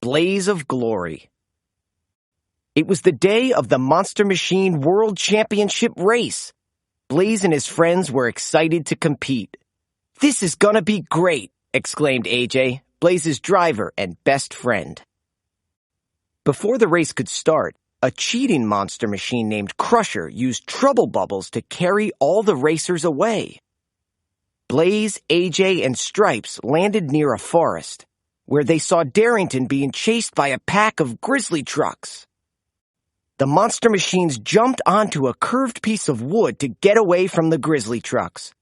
blaze of glory. It was the day of the Monster Machine World Championship race. Blaze and his friends were excited to compete. "This is gonna be great," exclaimed AJ, Blaze's driver and best friend. Before the race could start, a cheating monster machine named Crusher used trouble bubbles to carry all the racers away. Blaze, AJ, and Stripes landed near a forest, where they saw Darrington being chased by a pack of grizzly trucks. The monster machines jumped onto a curved piece of wood to get away from the grizzly trucks.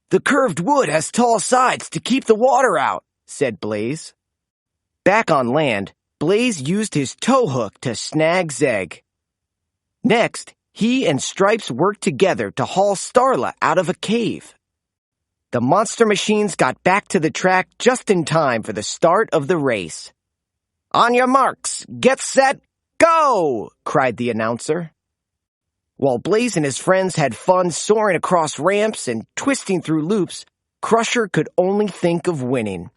"The curved wood has tall sides to keep the water out," said Blaze. Back on land, Blaze used his tow hook to snag Zeg. Next, he and Stripes worked together to haul Starla out of a cave. The monster machines got back to the track just in time for the start of the race. "On your marks, get set, go!" cried the announcer. While Blaze and his friends had fun soaring across ramps and twisting through loops, Crusher could only think of winning.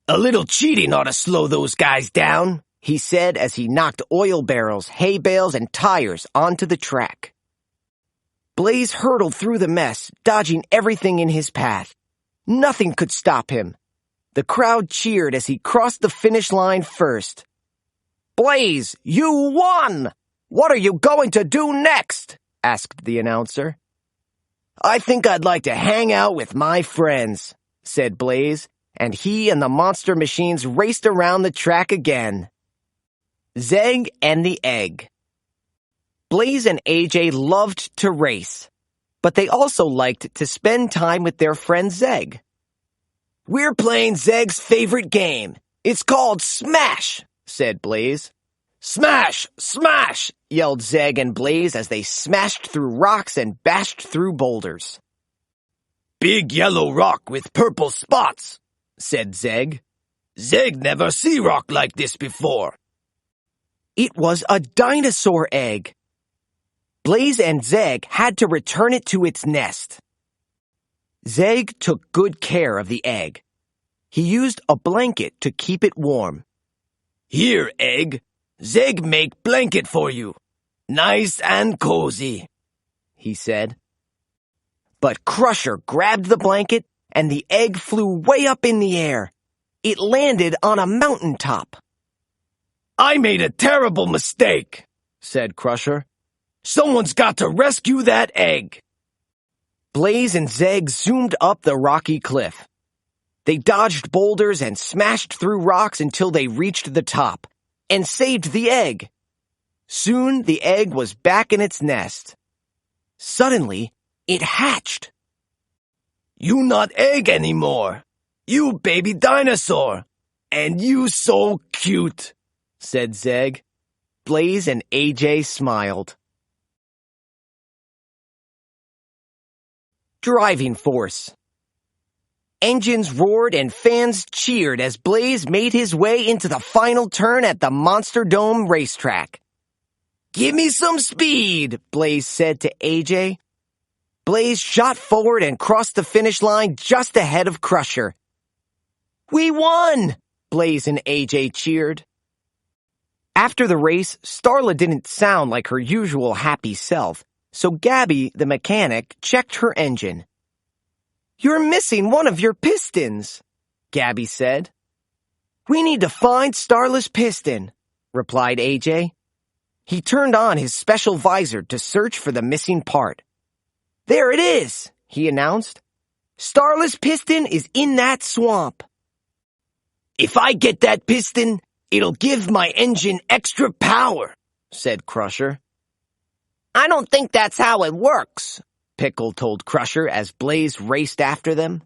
"A little cheating ought to slow those guys down," he said as he knocked oil barrels, hay bales, and tires onto the track. Blaze hurtled through the mess, dodging everything in his path. Nothing could stop him. The crowd cheered as he crossed the finish line first. "Blaze, you won! What are you going to do next?" asked the announcer. "I think I'd like to hang out with my friends," said Blaze, and he and the monster machines raced around the track again. Zeg and the Egg. Blaze and AJ loved to race, but they also liked to spend time with their friend Zeg. "We're playing Zeg's favorite game. It's called Smash," said Blaze. "Smash! Smash!" yelled Zeg and Blaze as they smashed through rocks and bashed through boulders. "Big yellow rock with purple spots," said Zeg. "Zeg never see rock like this before." It was a dinosaur egg. Blaze and Zeg had to return it to its nest. Zeg took good care of the egg. He used a blanket to keep it warm. "Here, Egg. Zeg make blanket for you. Nice and cozy," he said. But Crusher grabbed the blanket and the egg flew way up in the air. It landed on a mountaintop. "I made a terrible mistake," said Crusher. "Someone's got to rescue that egg." Blaze and Zeg zoomed up the rocky cliff. They dodged boulders and smashed through rocks until they reached the top, and saved the egg. Soon the egg was back in its nest. Suddenly, it hatched. "You not egg anymore. You baby dinosaur. And you so cute," said Zeg. Blaze and AJ smiled. Driving force. Engines roared and fans cheered as Blaze made his way into the final turn at the Monster Dome racetrack. "Give me some speed," Blaze said to AJ. Blaze shot forward and crossed the finish line just ahead of Crusher. "We won!" Blaze and AJ cheered. After the race, Starla didn't sound like her usual happy self, so Gabby, the mechanic, checked her engine. "You're missing one of your pistons," Gabby said. "We need to find Starla's piston," replied AJ. He turned on his special visor to search for the missing part. "There it is," he announced. "Starla's piston is in that swamp." "If I get that piston, it'll give my engine extra power," said Crusher. "I don't think that's how it works," Pickle told Crusher as Blaze raced after them.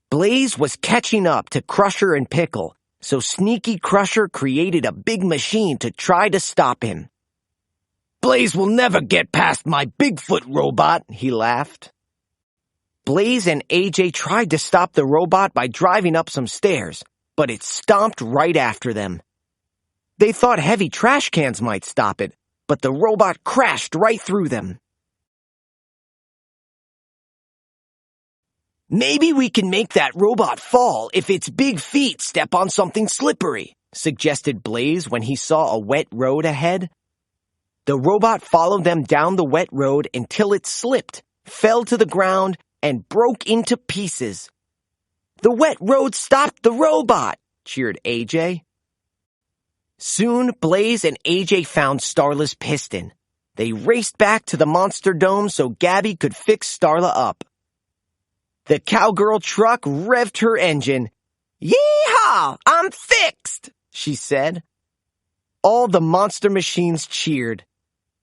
Blaze was catching up to Crusher and Pickle, so Sneaky Crusher created a big machine to try to stop him. "Blaze will never get past my Bigfoot robot," he laughed. Blaze and AJ tried to stop the robot by driving up some stairs, but it stomped right after them. They thought heavy trash cans might stop it, but the robot crashed right through them. "Maybe we can make that robot fall if its big feet step on something slippery," suggested Blaze when he saw a wet road ahead. The robot followed them down the wet road until it slipped, fell to the ground, and broke into pieces. "The wet road stopped the robot," cheered AJ. Soon, Blaze and AJ found Starla's piston. They raced back to the Monster Dome so Gabby could fix Starla up. The cowgirl truck revved her engine. "Yee-haw! I'm fixed!" she said. All the monster machines cheered.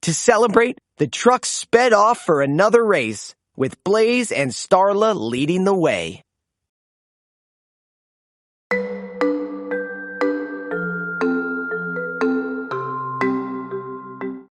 To celebrate, the truck sped off for another race, with Blaze and Starla leading the way.